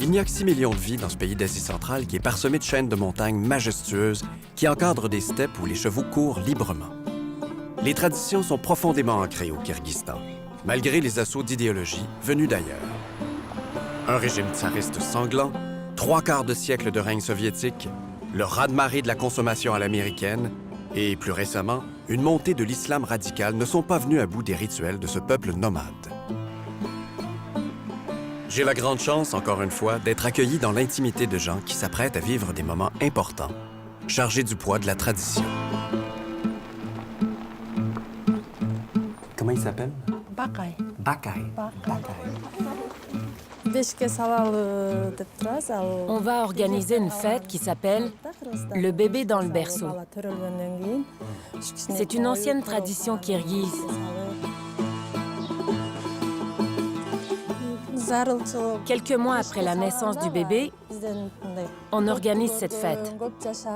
Il n'y a que 6 millions de vies dans ce pays d'Asie centrale qui est parsemé de chaînes de montagnes majestueuses qui encadrent des steppes où les chevaux courent librement. Les traditions sont profondément ancrées au Kirghizstan, malgré les assauts d'idéologie venus d'ailleurs. Un régime tsariste sanglant, 3/4 de siècle de règne soviétique, le raz-de-marée de la consommation à l'américaine et, plus récemment, une montée de l'islam radical ne sont pas venus à bout des rituels de ce peuple nomade. J'ai la grande chance, encore une fois, d'être accueilli dans l'intimité de gens qui s'apprêtent à vivre des moments importants, chargés du poids de la tradition. Comment il s'appelle? Bakay. Bakay. On va organiser une fête qui s'appelle le bébé dans le berceau. C'est une ancienne tradition kirghize. Quelques mois après la naissance du bébé, on organise cette fête.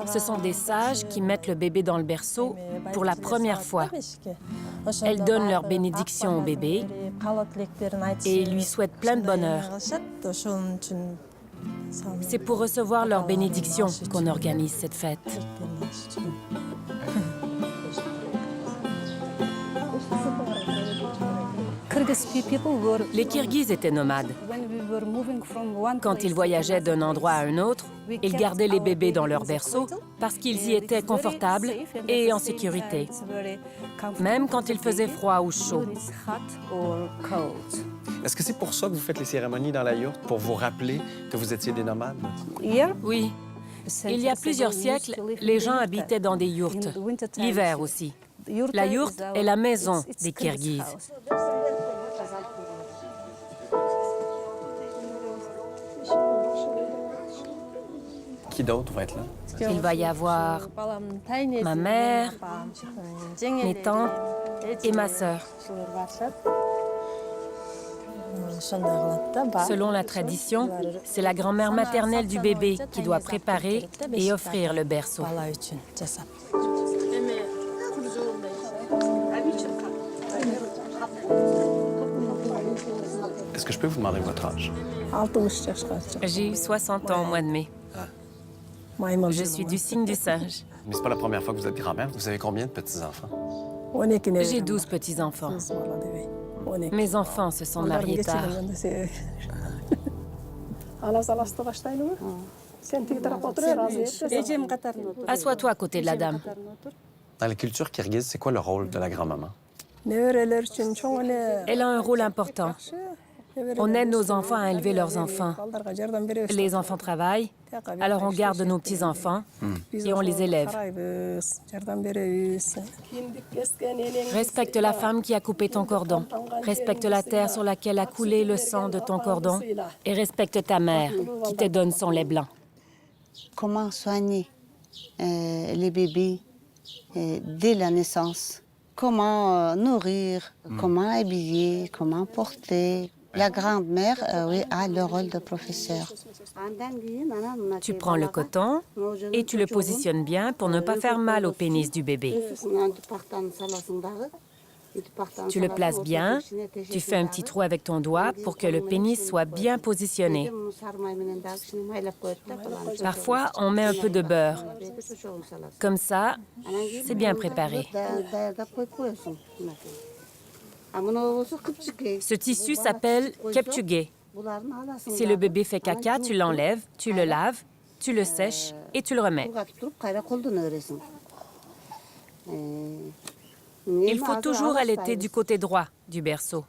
Ce sont des sages qui mettent le bébé dans le berceau pour la première fois. Elles donnent leur bénédiction au bébé et lui souhaitent plein de bonheur. C'est pour recevoir leur bénédiction qu'on organise cette fête. Les Kirghizes étaient nomades. Quand ils voyageaient d'un endroit à un autre, ils gardaient les bébés dans leur berceau parce qu'ils y étaient confortables et en sécurité, même quand il faisait froid ou chaud. Est-ce que c'est pour ça que vous faites les cérémonies dans la yourte, pour vous rappeler que vous étiez des nomades? Oui. Il y a plusieurs siècles, les gens habitaient dans des yourtes, l'hiver aussi. La yourte est la maison des Kirghizes. Qui d'autre va être là? Il va y avoir ma mère, mes tantes et ma sœur. Selon la tradition, c'est la grand-mère maternelle du bébé qui doit préparer et offrir le berceau. Est-ce que je peux vous demander votre âge? J'ai eu 60 ans au mois de mai. Je suis du signe du singe. Mais c'est pas la première fois que vous êtes grand-mère. Vous avez combien de petits-enfants? J'ai 12 petits-enfants. Mes enfants se sont mariés tard. Assois-toi à côté de la dame. Dans la culture kirghize, c'est quoi le rôle de la grand-maman? Elle a un rôle important. On aide nos enfants à élever leurs enfants. Les enfants travaillent, alors on garde nos petits-enfants et on les élève. Respecte la femme qui a coupé ton cordon. Respecte la terre sur laquelle a coulé le sang de ton cordon. Et respecte ta mère qui te donne son lait blanc. Comment soigner les bébés dès la naissance? Comment nourrir? Comment habiller? Comment porter? La grand-mère, oui, a le rôle de professeur. Tu prends le coton et tu le positionnes bien pour ne pas faire mal au pénis du bébé. Tu le places bien, tu fais un petit trou avec ton doigt pour que le pénis soit bien positionné. Parfois, on met un peu de beurre. Comme ça, c'est bien préparé. Ce tissu s'appelle keptugé. Si le bébé fait caca, tu l'enlèves, tu le laves, tu le sèches et tu le remets. Il faut toujours allaiter du côté droit du berceau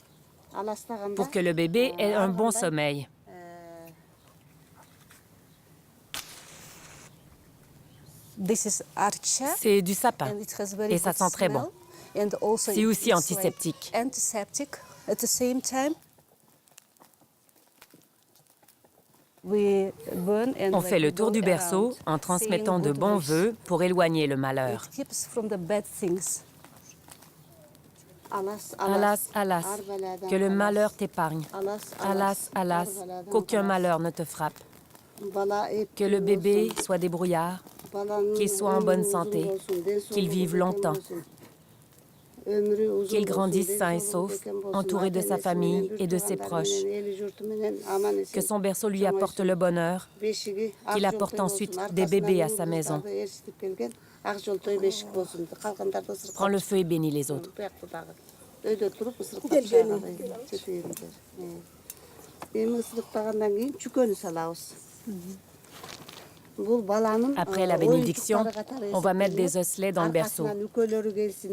pour que le bébé ait un bon sommeil. C'est du sapin et ça sent très bon. C'est aussi antiseptique. On fait le tour du berceau en transmettant de bons vœux pour éloigner le malheur. Alas, alas, que le malheur t'épargne. Alas, alas, qu'aucun malheur ne te frappe. Que le bébé soit débrouillard, qu'il soit en bonne santé, qu'il vive longtemps. qu'il grandisse sain et sauf, entouré de sa famille et de ses proches, que son berceau lui apporte le bonheur, qu'il apporte ensuite des bébés à sa maison. Prends le feu et bénis les autres. Après la bénédiction, on va mettre des osselets dans le berceau.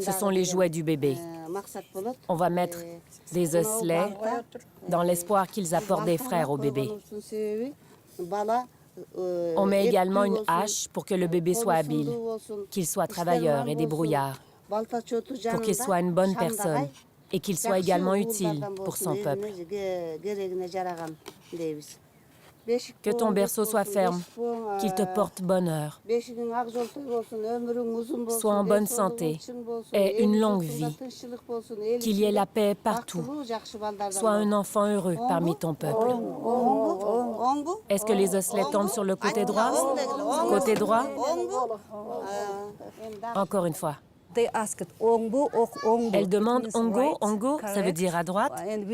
Ce sont les jouets du bébé. On va mettre des osselets dans l'espoir qu'ils apportent des frères au bébé. On met également une hache pour que le bébé soit habile, qu'il soit travailleur et débrouillard, pour qu'il soit une bonne personne et qu'il soit également utile pour son peuple. Que ton berceau soit ferme, qu'il te porte bonheur, soit en bonne santé, ait une longue vie, qu'il y ait la paix partout, soit un enfant heureux parmi ton peuple. Est-ce que les osselets tombent sur le côté droit? Côté droit? Encore une fois. Elle demande Ongo, Ongo, ça veut dire à droite,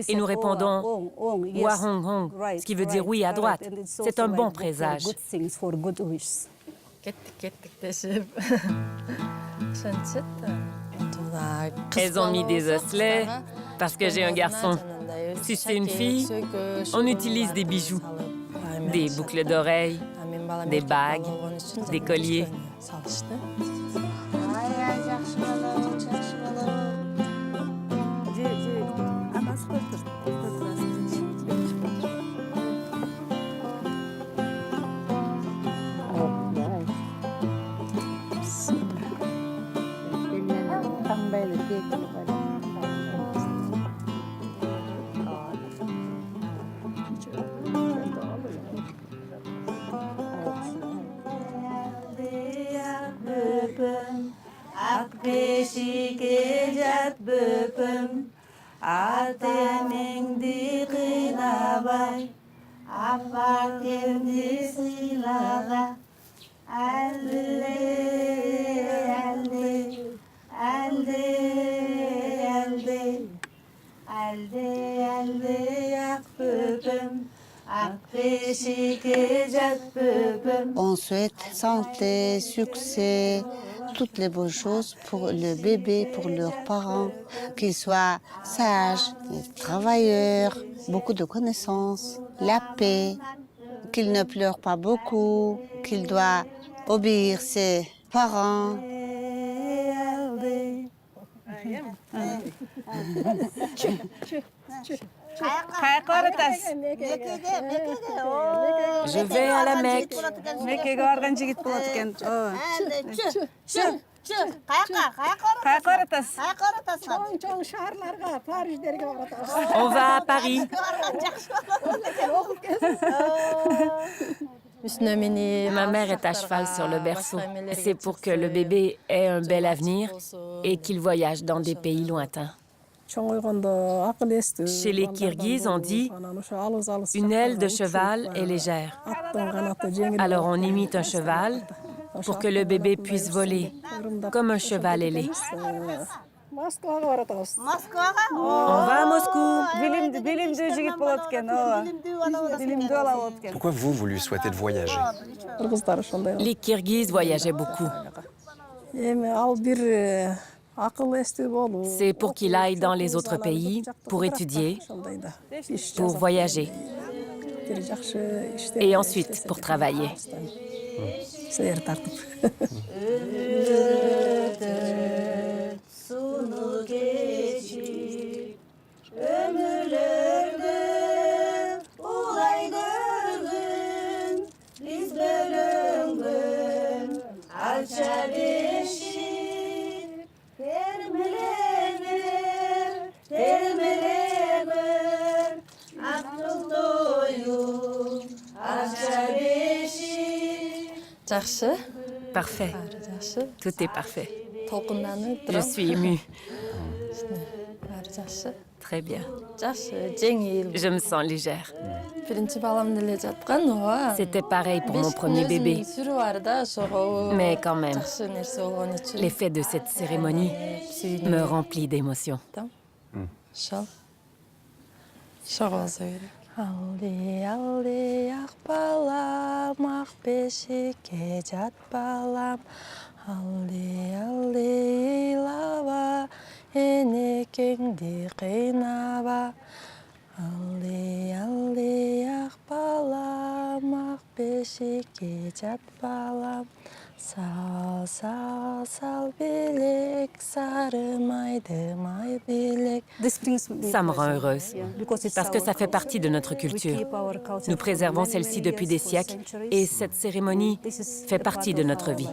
et nous répondons Wahong Hong, ce qui veut dire oui à droite. C'est un bon présage. Elles ont mis des osselets parce que j'ai un garçon. Si c'est une fille, on utilise des bijoux, des boucles d'oreilles, des bagues, des colliers. On souhaite santé, succès, toutes les bonnes choses pour le bébé, pour leurs parents, qu'ils soient sages, travailleurs, beaucoup de connaissances, la paix, qu'ils ne pleurent pas beaucoup, qu'ils doivent obéir ses parents. Je vais à la Mecque. On va à Paris. Ma mère est à cheval sur le berceau. C'est pour que le bébé ait un bel avenir et qu'il voyage dans des pays lointains. Chez les Kirghizes, on dit « une aile de cheval est légère ». Alors on imite un cheval pour que le bébé puisse voler, comme un cheval ailé. On va à Moscou. Pourquoi vous lui souhaitez de voyager? Les Kirghizes voyageaient beaucoup. C'est pour qu'il aille dans les autres pays, pour étudier, pour voyager. Et ensuite, pour travailler. Parfait. Tout est parfait. Je suis émue. Très bien. Je me sens légère. C'était pareil pour mon premier bébé. Mais quand même, l'effet de cette cérémonie me remplit d'émotions. Алди алди ақ балам, ақ бешікке жат балам. Алди алди илаба, енекеңді қинаба. Алди алди ақ балам, ақ бешікке жат балам. Сал сал сал билек, сары майды май билек. Ça me rend heureuse, parce que ça fait partie de notre culture. Nous préservons celle-ci depuis des siècles, et cette cérémonie fait partie de notre vie.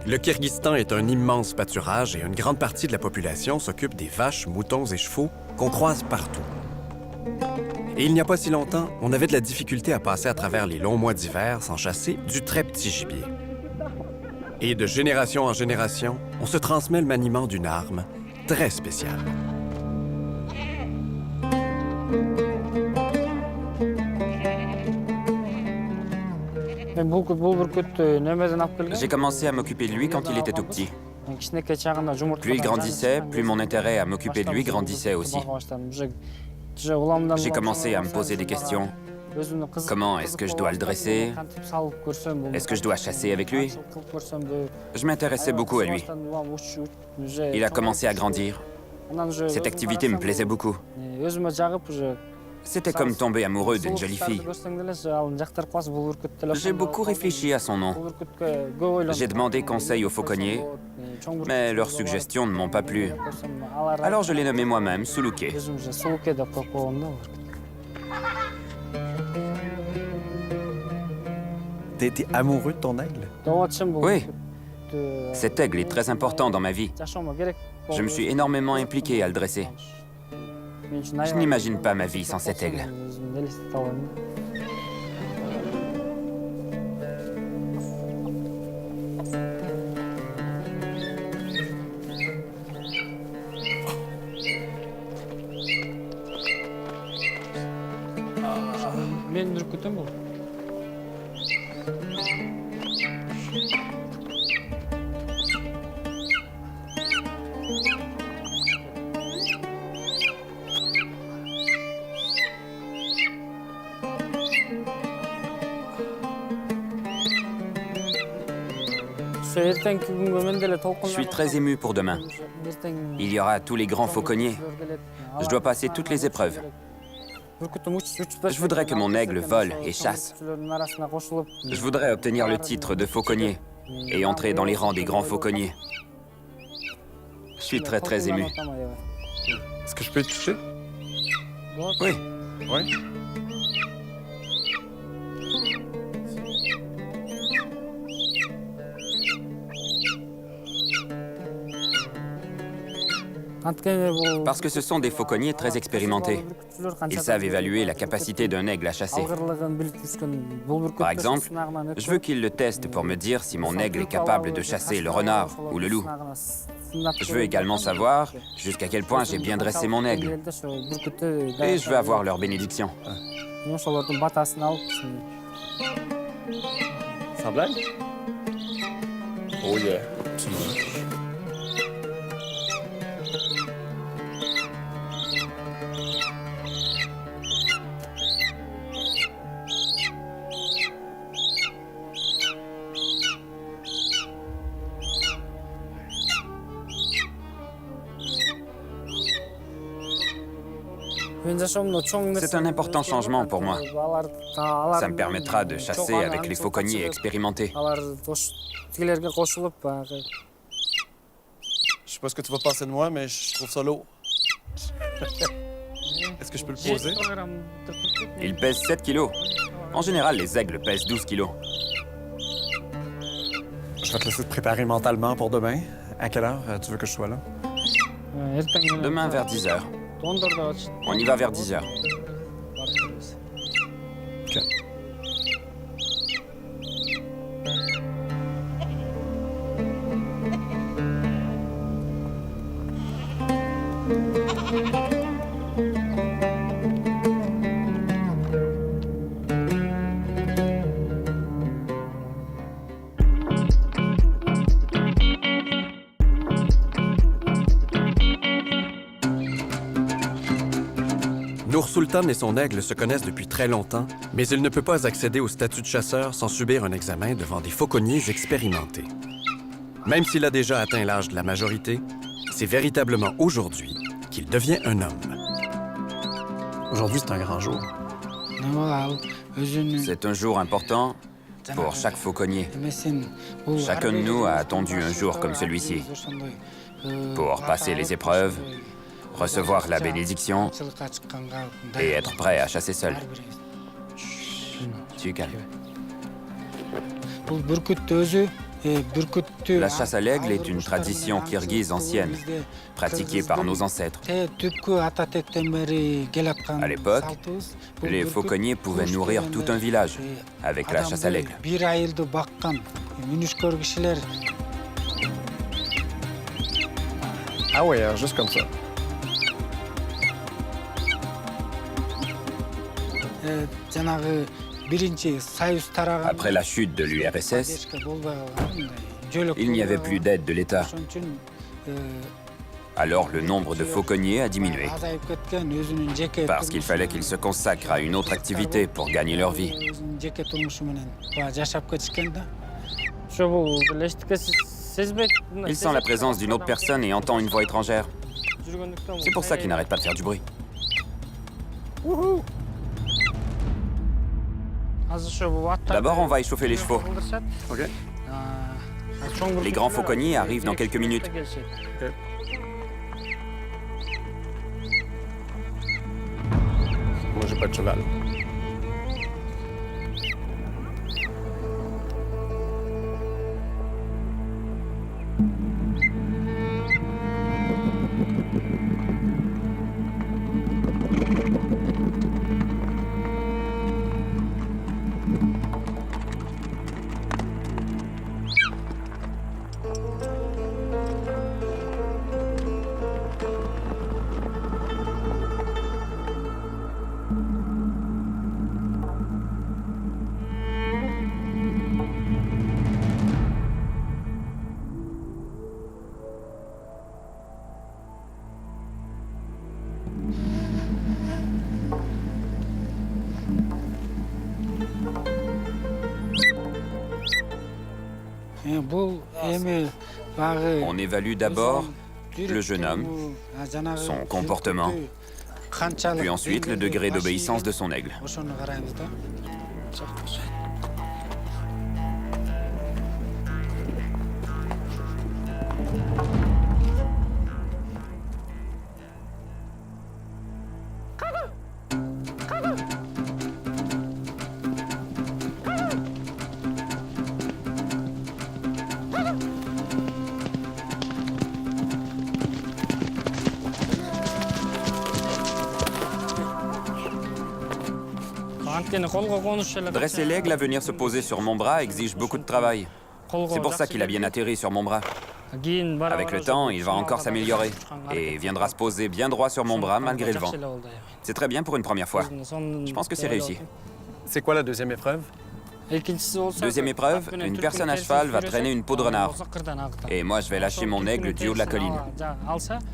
Le Kyrgyzstan est un immense pâturage et une grande partie de la population s'occupe des vaches, moutons et chevaux qu'on croise partout. Et il n'y a pas si longtemps, on avait de la difficulté à passer à travers les longs mois d'hiver sans chasser du très petit gibier. Et de génération en génération, on se transmet le maniement d'une arme très spéciale. J'ai commencé à m'occuper de lui quand il était tout petit. Plus il grandissait, plus mon intérêt à m'occuper de lui grandissait aussi. J'ai commencé à me poser des questions. Comment est-ce que je dois le dresser? Est-ce que je dois chasser avec lui? Je m'intéressais beaucoup à lui. Il a commencé à grandir. Cette activité me plaisait beaucoup. C'était comme tomber amoureux d'une jolie fille. J'ai beaucoup réfléchi à son nom. J'ai demandé conseil aux fauconniers, mais leurs suggestions ne m'ont pas plu. Alors je l'ai nommé moi-même, Suluke. T'as été amoureux de ton aigle? Oui. Cet aigle est très important dans ma vie. Je me suis énormément impliqué à le dresser. Je n'imagine pas ma vie sans cet aigle. Je suis très ému pour demain. Il y aura tous les grands fauconniers. Je dois passer toutes les épreuves. Je voudrais que mon aigle vole et chasse. Je voudrais obtenir le titre de fauconnier et entrer dans les rangs des grands fauconniers. Je suis très, très ému. Est-ce que je peux te toucher? Oui. Oui. Parce que ce sont des fauconniers très expérimentés. Ils savent évaluer la capacité d'un aigle à chasser. Par exemple, je veux qu'ils le testent pour me dire si mon aigle est capable de chasser le renard ou le loup. Je veux également savoir jusqu'à quel point j'ai bien dressé mon aigle. Et je veux avoir leur bénédiction. Sans blague? Oh yeah. C'est un important changement pour moi. Ça me permettra de chasser avec les fauconniers expérimentés. Je sais pas ce que tu vas penser de moi, mais je trouve ça lourd. Est-ce que je peux le poser? Il pèse 7 kilos. En général, les aigles pèsent 12 kilos. Je vais te laisser te préparer mentalement pour demain. À quelle heure tu veux que je sois là? Demain vers 10 heures. On y va vers 10 heures. OK. Nour Sultan et son aigle se connaissent depuis très longtemps, mais il ne peut pas accéder au statut de chasseur sans subir un examen devant des fauconniers expérimentés. Même s'il a déjà atteint l'âge de la majorité, c'est véritablement aujourd'hui qu'il devient un homme. Aujourd'hui, c'est un grand jour. C'est un jour important pour chaque fauconnier. Chacun de nous a attendu un jour comme celui-ci pour passer les épreuves, recevoir la bénédiction et être prêt à chasser seul. Tu es calme. La chasse à l'aigle est une tradition kirghize ancienne, pratiquée par nos ancêtres. À l'époque, les fauconniers pouvaient nourrir tout un village avec la chasse à l'aigle. Ah oui, juste comme ça. Après la chute de l'URSS, il n'y avait plus d'aide de l'État. Alors le nombre de fauconniers a diminué, parce qu'il fallait qu'ils se consacrent à une autre activité pour gagner leur vie. Il sent la présence d'une autre personne et entend une voix étrangère. C'est pour ça qu'il n'arrête pas de faire du bruit. D'abord, on va échauffer les chevaux. OK. Les grands fauconniers arrivent dans quelques minutes. OK. Moi, j'ai pas de cheval. On évalue d'abord le jeune homme, son comportement, puis ensuite le degré d'obéissance de son aigle. Dresser l'aigle à venir se poser sur mon bras exige beaucoup de travail. C'est pour ça qu'il a bien atterri sur mon bras. Avec le temps, il va encore s'améliorer et viendra se poser bien droit sur mon bras malgré le vent. C'est très bien pour une première fois. Je pense que c'est réussi. C'est quoi la deuxième épreuve? Deuxième épreuve, une personne à cheval va traîner une peau de renard. Et moi, je vais lâcher mon aigle du haut de la colline.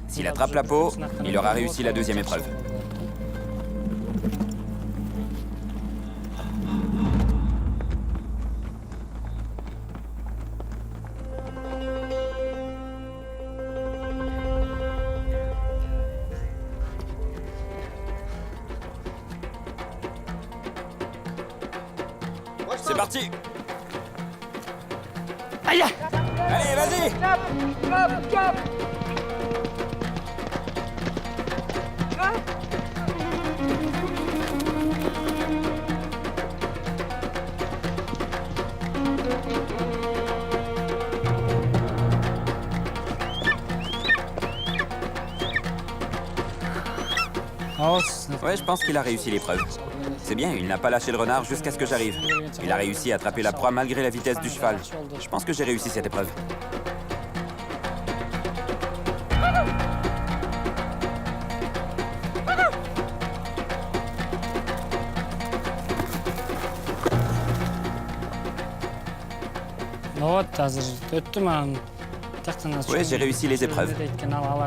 S'il attrape la peau, il aura réussi la deuxième épreuve. C'est parti! Aïe! Allez, vas-y! Ouais, je pense qu'il a réussi l'épreuve. C'est bien, il n'a pas lâché le renard jusqu'à ce que j'arrive. Il a réussi à attraper la proie malgré la vitesse du cheval. Je pense que j'ai réussi cette épreuve. Oui, j'ai réussi les épreuves.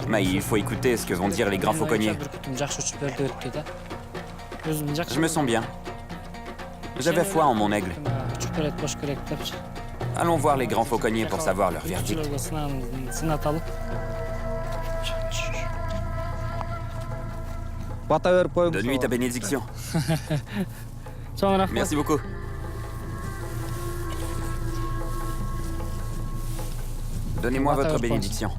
Mais il faut écouter ce que vont dire les grands fauconniers. Je me sens bien. J'avais foi en mon aigle. Allons voir les grands fauconniers pour savoir leur verdict. Donne-lui ta bénédiction. Merci beaucoup. Donnez-moi votre bénédiction.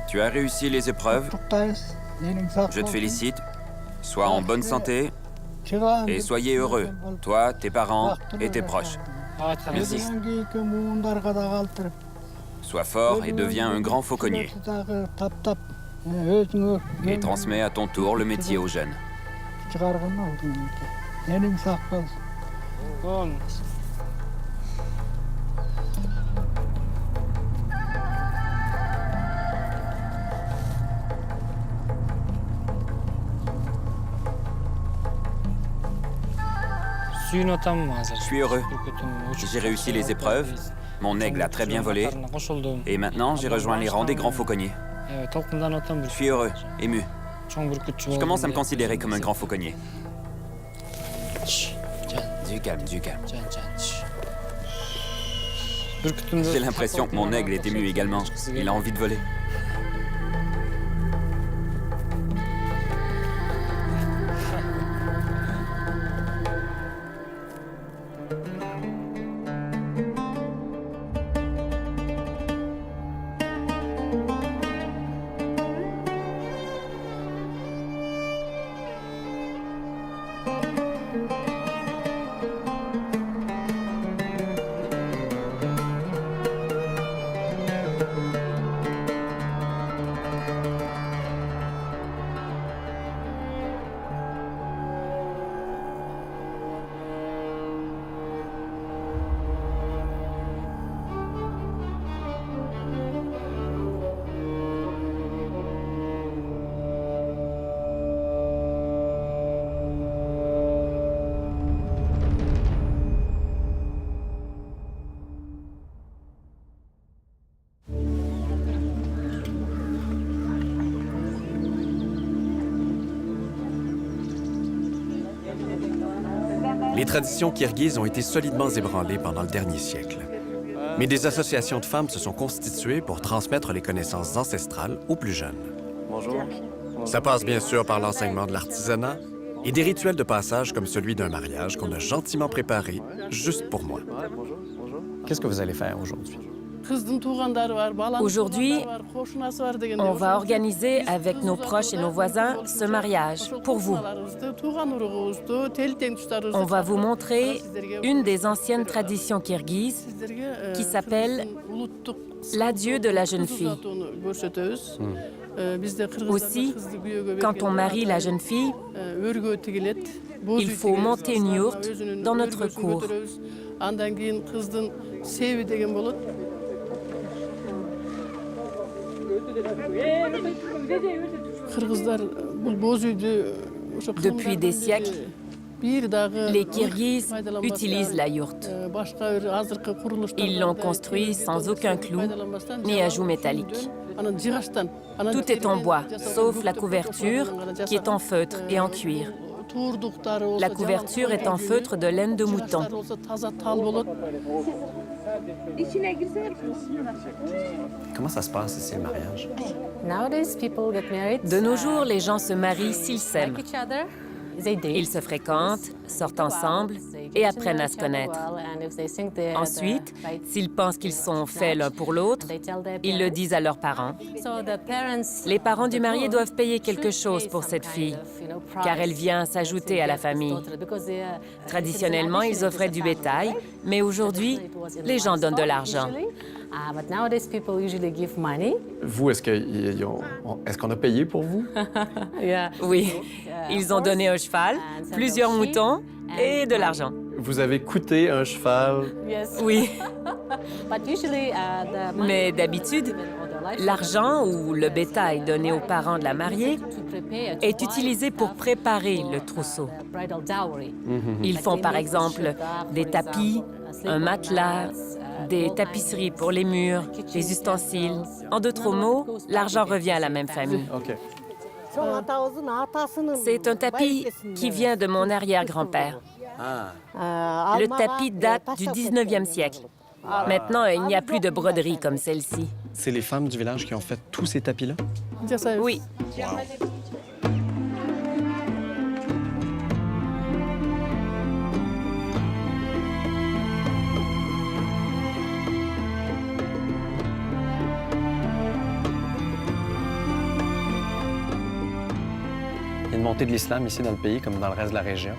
Tu as réussi les épreuves. Je te félicite. Sois en bonne santé et soyez heureux, toi, tes parents et tes proches. Merci. Sois fort et deviens un grand fauconnier. Et transmets à ton tour le métier aux jeunes. Je suis heureux. J'ai réussi les épreuves. Mon aigle a très bien volé. Et maintenant, j'ai rejoint les rangs des grands fauconniers. Je suis heureux, ému. Je commence à me considérer comme un grand fauconnier. Du calme, du calme. J'ai l'impression que mon aigle est ému également. Il a envie de voler. Les traditions kirghizes ont été solidement ébranlées pendant le dernier siècle. Mais des associations de femmes se sont constituées pour transmettre les connaissances ancestrales aux plus jeunes. Bonjour. Ça passe bien sûr par l'enseignement de l'artisanat et des rituels de passage comme celui d'un mariage qu'on a gentiment préparé juste pour moi. Qu'est-ce que vous allez faire aujourd'hui? Aujourd'hui, on va organiser avec nos proches et nos voisins ce mariage pour vous. On va vous montrer une des anciennes traditions kirghizes qui s'appelle l'adieu de la jeune fille. Aussi, quand on marie la jeune fille, il faut monter une yourte dans notre cour. Depuis des siècles, les Kirghizes utilisent la yourte. Ils l'ont construit sans aucun clou ni ajout métallique. Tout est en bois, sauf la couverture qui est en feutre et en cuir. La couverture est en feutre de laine de mouton. Comment ça se passe ici, le mariage? De nos jours, les gens se marient s'ils s'aiment. Ils se fréquentent, sortent ensemble et apprennent à se connaître. Ensuite, s'ils pensent qu'ils sont faits l'un pour l'autre, ils le disent à leurs parents. Les parents du marié doivent payer quelque chose pour cette fille, car elle vient s'ajouter à la famille. Traditionnellement, ils offraient du bétail, mais aujourd'hui, les gens donnent de l'argent. Vous, est-ce qu'on a payé pour vous? Oui, ils ont donné un cheval, plusieurs moutons et de l'argent. Vous avez coûté un cheval? Oui. Mais d'habitude, l'argent ou le bétail donné aux parents de la mariée est utilisé pour préparer le trousseau. Ils font par exemple des tapis, un matelas, des tapisseries pour les murs, des ustensiles. En d'autres mots, l'argent revient à la même famille. OK. C'est un tapis qui vient de mon arrière-grand-père. Le tapis date du 19e siècle. Maintenant, il n'y a plus de broderie comme celle-ci. C'est les femmes du village qui ont fait tous ces tapis-là? Oui. Il y a une montée de l'islam ici dans le pays, comme dans le reste de la région.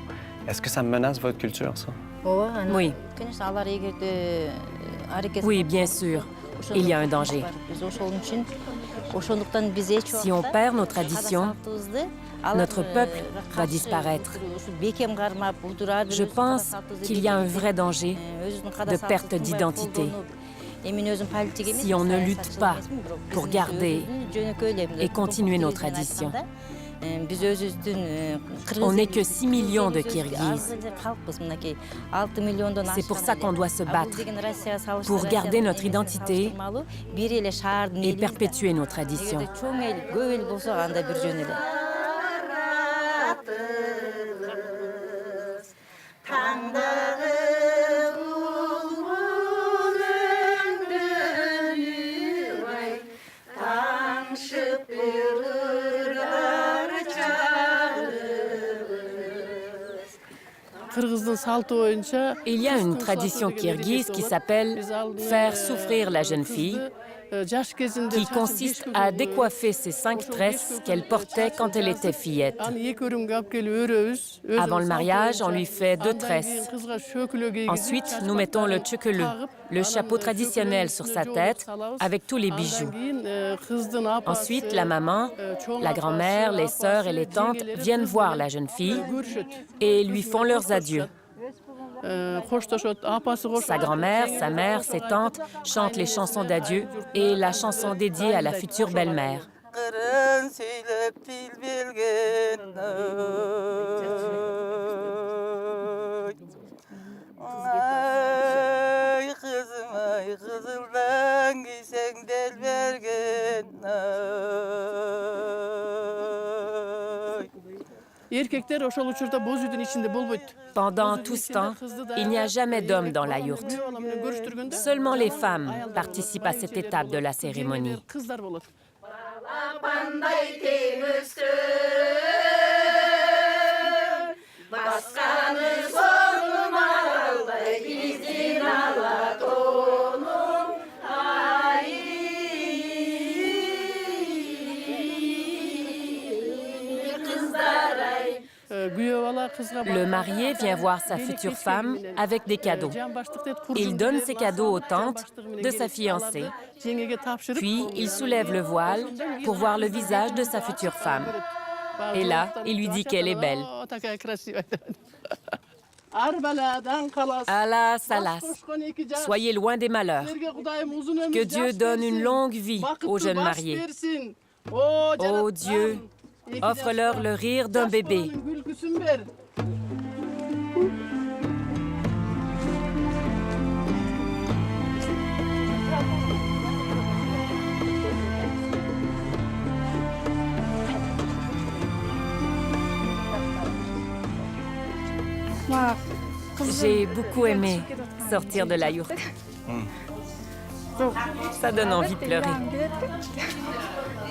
Est-ce que ça menace votre culture, ça? Oui. Oui, bien sûr. Il y a un danger. Si on perd nos traditions, notre peuple va disparaître. Je pense qu'il y a un vrai danger de perte d'identité. Si on ne lutte pas pour garder et continuer nos traditions. On n'est que 6 millions de Kirghizes. C'est pour ça qu'on doit se battre, pour garder notre identité et perpétuer nos traditions. Il y a une tradition kirghize qui s'appelle faire souffrir la jeune fille, qui consiste à décoiffer ses 5 tresses qu'elle portait quand elle était fillette. Avant le mariage, on lui fait 2 tresses. Ensuite, nous mettons le tchükülü, le chapeau traditionnel sur sa tête, avec tous les bijoux. Ensuite, la maman, la grand-mère, les sœurs et les tantes viennent voir la jeune fille et lui font leurs adieux. Sa grand-mère, sa mère, ses tantes chantent les chansons d'adieu et la chanson dédiée à la future belle-mère. Pendant tout ce temps, il n'y a jamais d'hommes dans la yourte. Seulement les femmes participent à cette étape de la cérémonie. Le marié vient voir sa future femme avec des cadeaux. Il donne ces cadeaux aux tantes de sa fiancée. Puis, il soulève le voile pour voir le visage de sa future femme. Et là, il lui dit qu'elle est belle. Allah Salas, soyez loin des malheurs. Que Dieu donne une longue vie aux jeunes mariés. Oh Dieu, offre-leur le rire d'un bébé. J'ai beaucoup aimé sortir de la yourte. Ça donne envie de pleurer.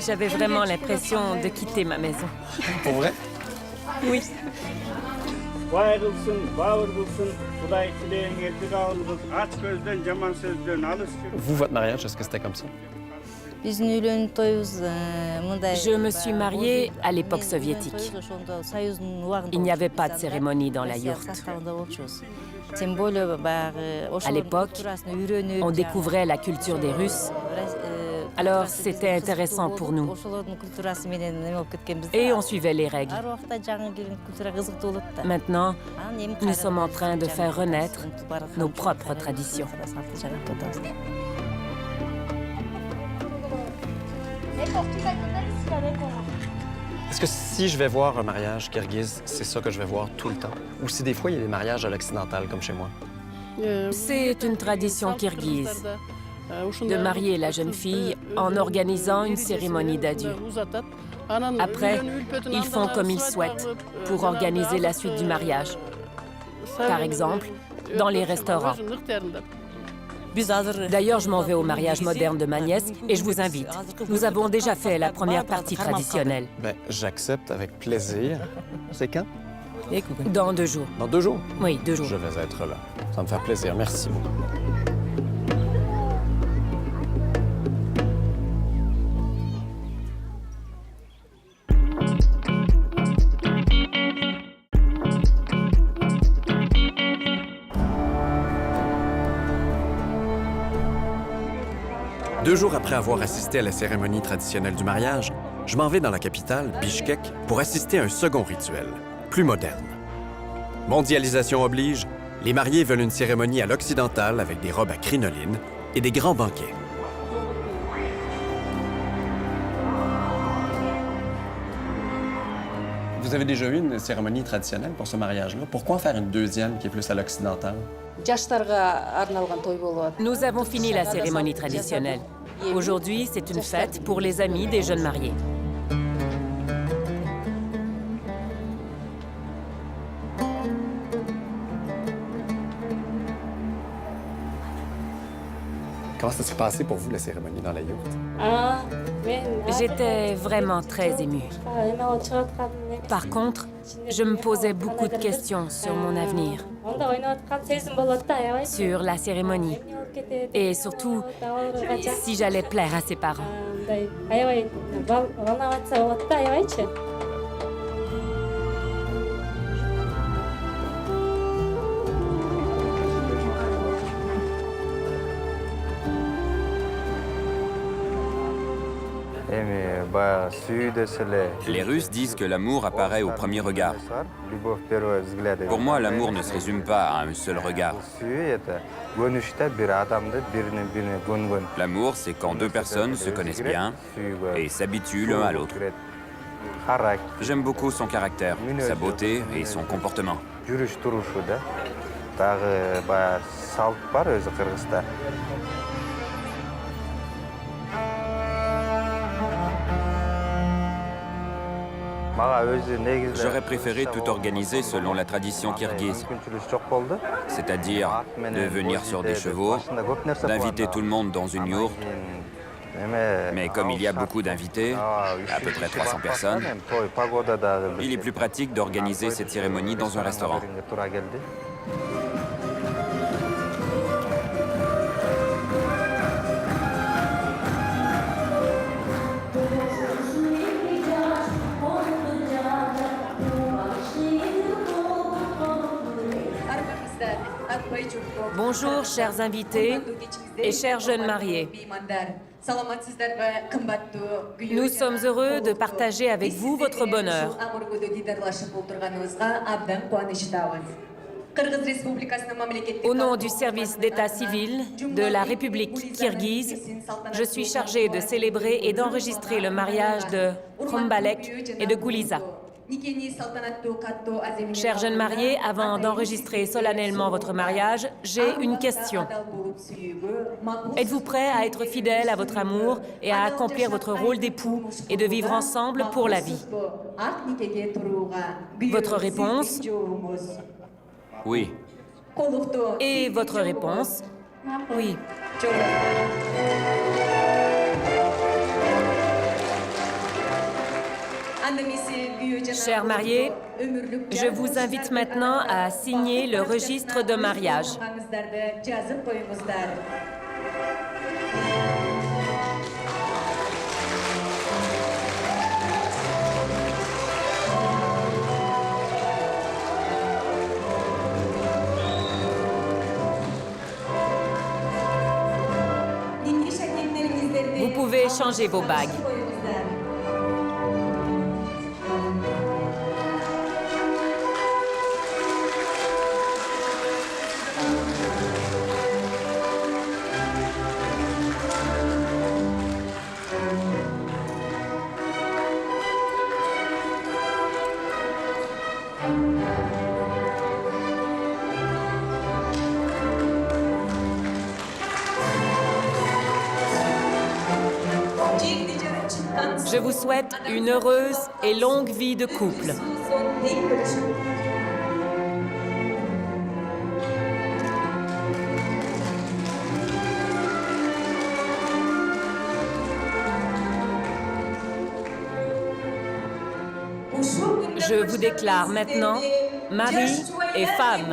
J'avais vraiment l'impression de quitter ma maison. Pour vrai? Oui. бай кылсын, бауыр кылсын, Кудай тилеген эртек алыңыз, ач көздөн, жаман сөздөн алыс жүрүңүз. Vous, votre mariage, est-ce que c'était comme ça? Je me suis mariée à l'époque soviétique. Il n'y avait pas de cérémonie dans la yourte. À l'époque, on découvrait la culture des Russes. Alors, c'était intéressant pour nous. Et on suivait les règles. Maintenant, nous sommes en train de faire renaître nos propres traditions. Est-ce que si je vais voir un mariage kirghize, c'est ça que je vais voir tout le temps? Ou si des fois, il y a des mariages à l'occidental, comme chez moi? C'est une tradition kirghize de marier la jeune fille en organisant une cérémonie d'adieu. Après, ils font comme ils souhaitent pour organiser la suite du mariage. Par exemple, dans les restaurants. D'ailleurs, je m'en vais au mariage moderne de ma nièce et je vous invite. Nous avons déjà fait la première partie traditionnelle. Ben, j'accepte avec plaisir. C'est quand? Dans 2 jours. Dans 2 jours? Oui, 2 jours. Je vais être là. Ça me fait plaisir. Merci beaucoup. Deux jours après avoir assisté à la cérémonie traditionnelle du mariage, je m'en vais dans la capitale, Bishkek, pour assister à un second rituel, plus moderne. Mondialisation oblige, les mariés veulent une cérémonie à l'occidentale avec des robes à crinoline et des grands banquets. Vous avez déjà eu une cérémonie traditionnelle pour ce mariage-là. Pourquoi faire une deuxième qui est plus à l'occidental? Nous avons fini la cérémonie traditionnelle. Aujourd'hui, c'est une fête pour les amis des jeunes mariés. Comment ça s'est passé pour vous, la cérémonie dans la yourte? J'étais vraiment très émue. Par contre, je me posais beaucoup de questions sur mon avenir, sur la cérémonie et surtout si j'allais plaire à ses parents. Les Russes disent que l'amour apparaît au premier regard. Pour moi, l'amour ne se résume pas à un seul regard. L'amour, c'est quand deux personnes se connaissent bien et s'habituent l'un à l'autre. J'aime beaucoup son caractère, sa beauté et son comportement. J'aurais préféré tout organiser selon la tradition kirghize, c'est-à-dire de venir sur des chevaux, d'inviter tout le monde dans une yourte. Mais comme il y a beaucoup d'invités, à peu près 300 personnes, il est plus pratique d'organiser cette cérémonie dans un restaurant. Bonjour, chers invités et chers jeunes mariés. Nous sommes heureux de partager avec vous votre bonheur. Au nom du service d'état civil de la République kirghize, je suis chargée de célébrer et d'enregistrer le mariage de Khombalek et de Guliza. Chers jeunes mariés, avant d'enregistrer solennellement votre mariage, j'ai une question. Êtes-vous prêts à être fidèles à votre amour et à accomplir votre rôle d'époux et de vivre ensemble pour la vie? Votre réponse? Oui. Et votre réponse? Oui. Chers mariés, je vous invite maintenant à signer le registre de mariage. Vous pouvez échanger vos bagues. Je vous souhaite une heureuse et longue vie de couple. Je vous déclare maintenant mari et femme.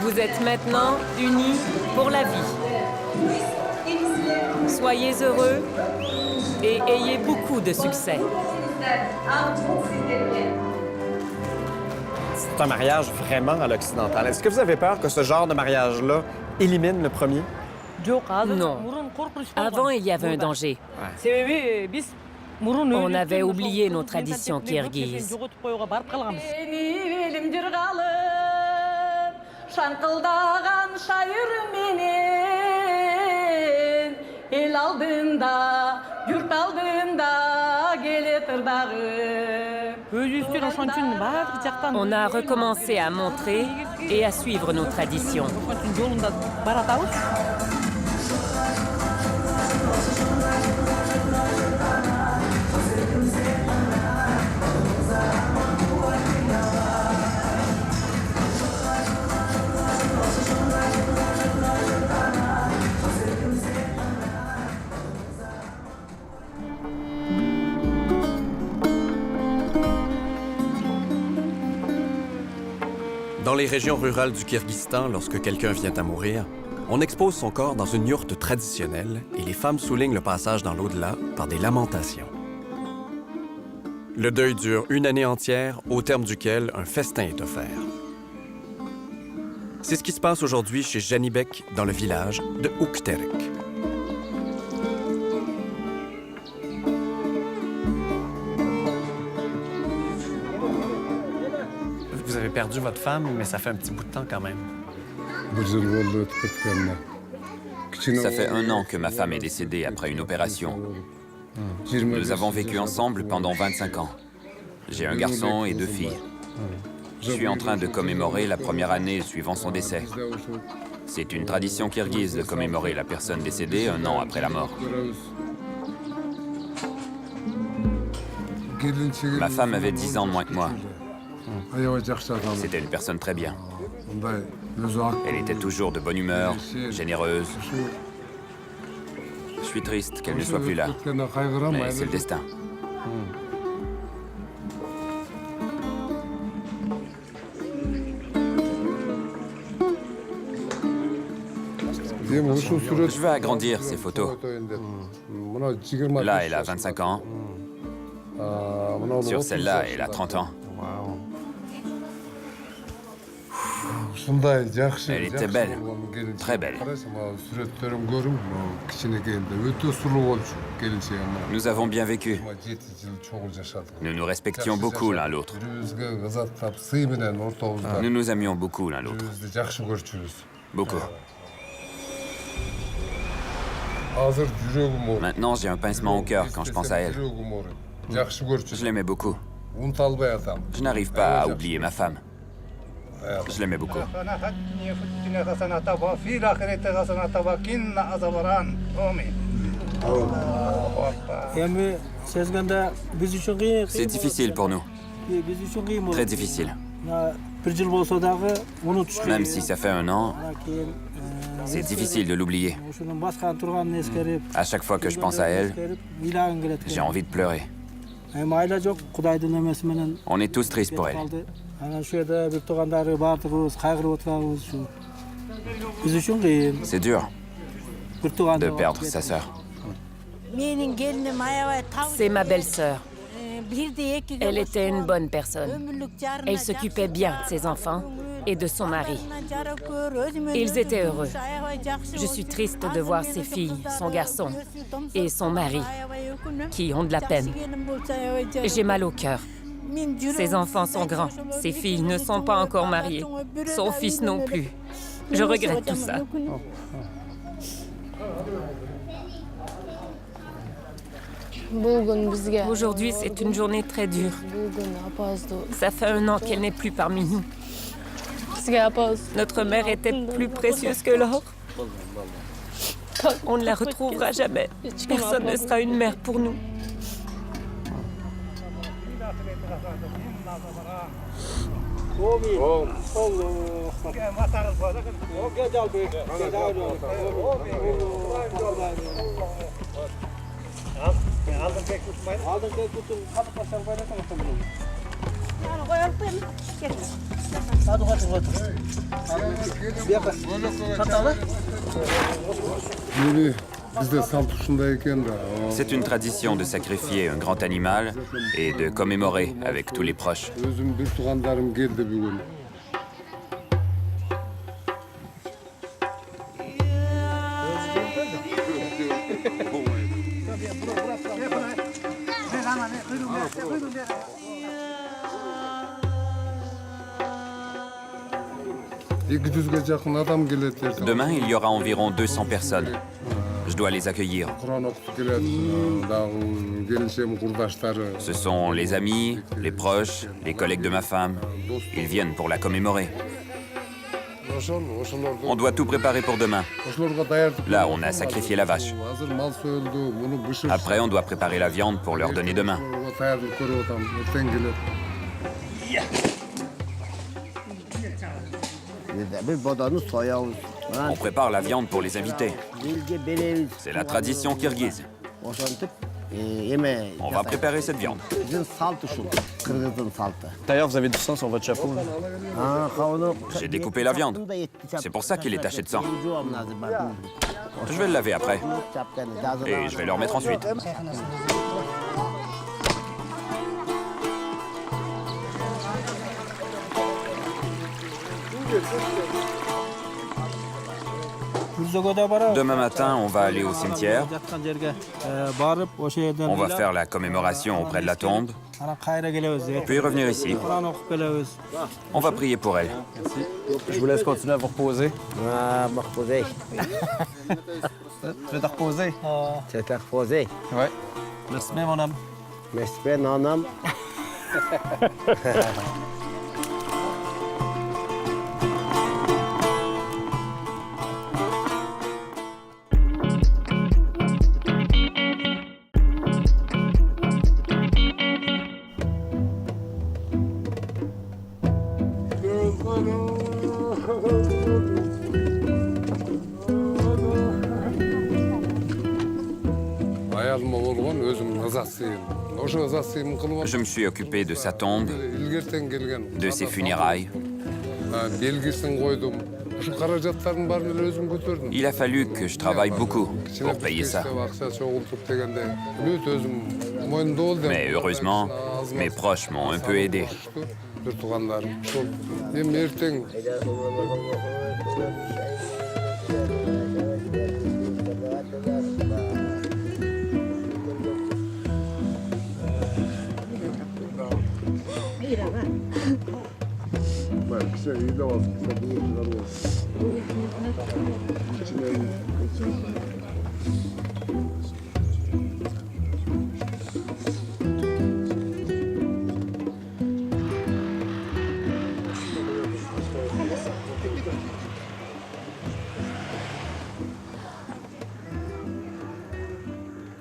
Vous êtes maintenant unis pour la vie. Soyez heureux et ayez beaucoup de succès. C'est un mariage vraiment à l'occidental. Est-ce que vous avez peur que ce genre de mariage-là élimine le premier? Non. Avant, il y avait un danger. On avait oublié nos traditions kirghizes. On a recommencé à montrer et à suivre nos traditions. Dans les régions rurales du Kyrgyzstan, lorsque quelqu'un vient à mourir, on expose son corps dans une yourte traditionnelle et les femmes soulignent le passage dans l'au-delà par des lamentations. Le deuil dure une année entière, au terme duquel un festin est offert. C'est ce qui se passe aujourd'hui chez Janibek, dans le village de Ukterek. Vous avez perdu votre femme, mais ça fait un petit bout de temps quand même. Ça fait 1 an que ma femme est décédée après une opération. Nous avons vécu ensemble pendant 25 ans. J'ai un garçon et 2 filles. Je suis en train de commémorer la première année suivant son décès. C'est une tradition kirghize de commémorer la personne décédée 1 an après la mort. Ma femme avait 10 ans de moins que moi. C'était une personne très bien. Elle était toujours de bonne humeur, généreuse. Je suis triste qu'elle ne soit plus là, mais c'est le destin. Je veux agrandir ces photos. Là, elle a 25 ans. Sur celle-là, elle a 30 ans. Elle était belle, très belle. Nous avons bien vécu. Nous nous respections beaucoup l'un l'autre. Nous nous aimions beaucoup l'un l'autre. Beaucoup. Maintenant, j'ai un pincement au cœur quand je pense à elle. Je l'aimais beaucoup. Je n'arrive pas à oublier ma femme. Je l'aimais beaucoup. C'est difficile pour nous. Très difficile. Même si ça fait 1 an, C'est difficile de l'oublier. À chaque fois que je pense à elle, j'ai envie de pleurer. On est tous tristes pour elle. C'est dur de perdre sa sœur. C'est ma belle-sœur. Elle était une bonne personne. Elle s'occupait bien de ses enfants et de son mari. Ils étaient heureux. Je suis triste de voir ses filles, son garçon et son mari qui ont de la peine. J'ai mal au cœur. Ses enfants sont grands. Ses filles ne sont pas encore mariées. Son fils non plus. Je regrette tout ça. Aujourd'hui, c'est une journée très dure. Ça fait 1 an qu'elle n'est plus parmi nous. Notre mère était plus précieuse que l'or. On ne la retrouvera jamais. Personne ne sera une mère pour nous. C'est une tradition de sacrifier un grand animal et de commémorer avec tous les proches. Demain, il y aura environ 200 personnes. Je dois les accueillir. Ce sont les amis, les proches, les collègues de ma femme. Ils viennent pour la commémorer. On doit tout préparer pour demain. Là, on a sacrifié la vache. Après, on doit préparer la viande pour leur donner demain. On prépare la viande pour les invités. C'est la tradition kirghize. On va préparer cette viande. D'ailleurs, vous avez du sang sur votre chapeau. J'ai découpé la viande. C'est pour ça qu'il est taché de sang. Je vais le laver après. Et je vais le remettre ensuite. Demain matin, on va aller au cimetière. On va faire la commémoration auprès de la tombe, puis revenir ici. On va prier pour elle. Je vous laisse continuer à vous reposer. Tu veux te reposer? Tu vas te reposer. Oui. Merci bien, mon homme. Merci bien, mon homme. Je me suis occupé de sa tombe, de ses funérailles. Il a fallu que je travaille beaucoup pour payer ça. Mais heureusement, mes proches m'ont un peu aidé.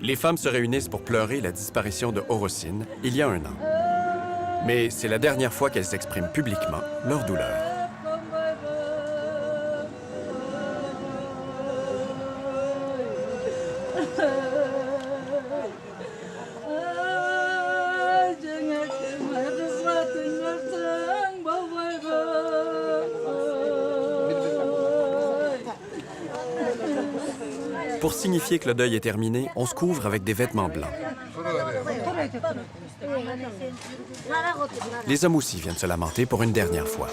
Les femmes se réunissent pour pleurer la disparition de Orosine il y a 1 an. Mais c'est la dernière fois qu'elles expriment publiquement leur douleur. Pour signifier que le deuil est terminé, on se couvre avec des vêtements blancs. Les hommes aussi viennent se lamenter pour une dernière fois.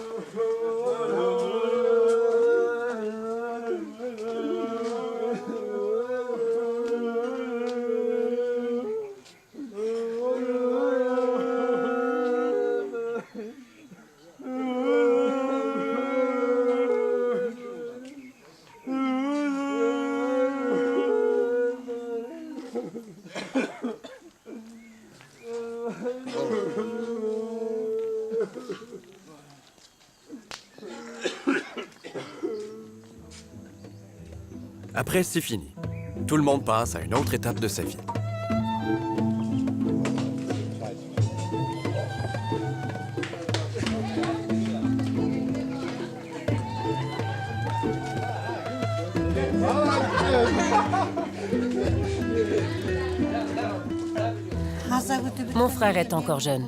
Après, c'est fini. Tout le monde passe à une autre étape de sa vie. Mon frère est encore jeune.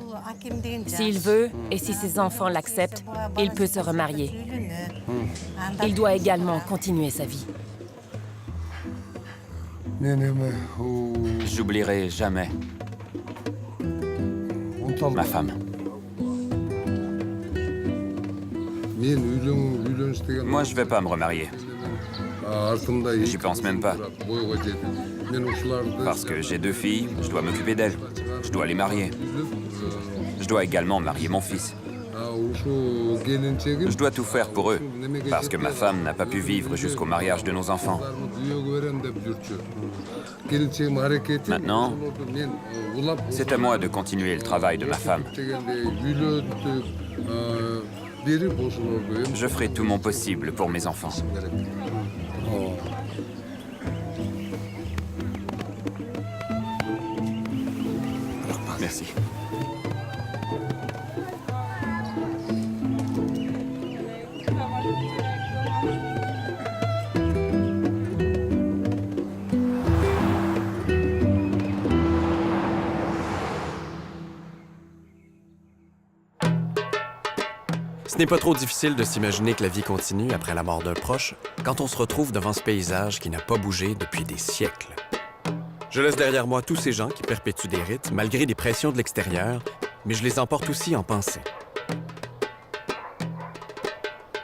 S'il veut et si ses enfants l'acceptent, il peut se remarier. Il doit également continuer sa vie. J'oublierai jamais ma femme. Moi, je vais pas me remarier. J'y pense même pas. Parce que j'ai 2 filles, je dois m'occuper d'elles. Je dois les marier. Je dois également marier mon fils. Je dois tout faire pour eux, parce que ma femme n'a pas pu vivre jusqu'au mariage de nos enfants. Maintenant, c'est à moi de continuer le travail de ma femme. Je ferai tout mon possible pour mes enfants. Merci. Ce n'est pas trop difficile de s'imaginer que la vie continue après la mort d'un proche quand on se retrouve devant ce paysage qui n'a pas bougé depuis des siècles. Je laisse derrière moi tous ces gens qui perpétuent des rites malgré les pressions de l'extérieur, mais je les emporte aussi en pensée.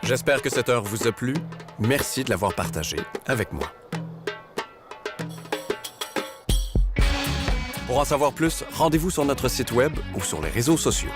J'espère que cette heure vous a plu. Merci de l'avoir partagée avec moi. Pour en savoir plus, rendez-vous sur notre site web ou sur les réseaux sociaux.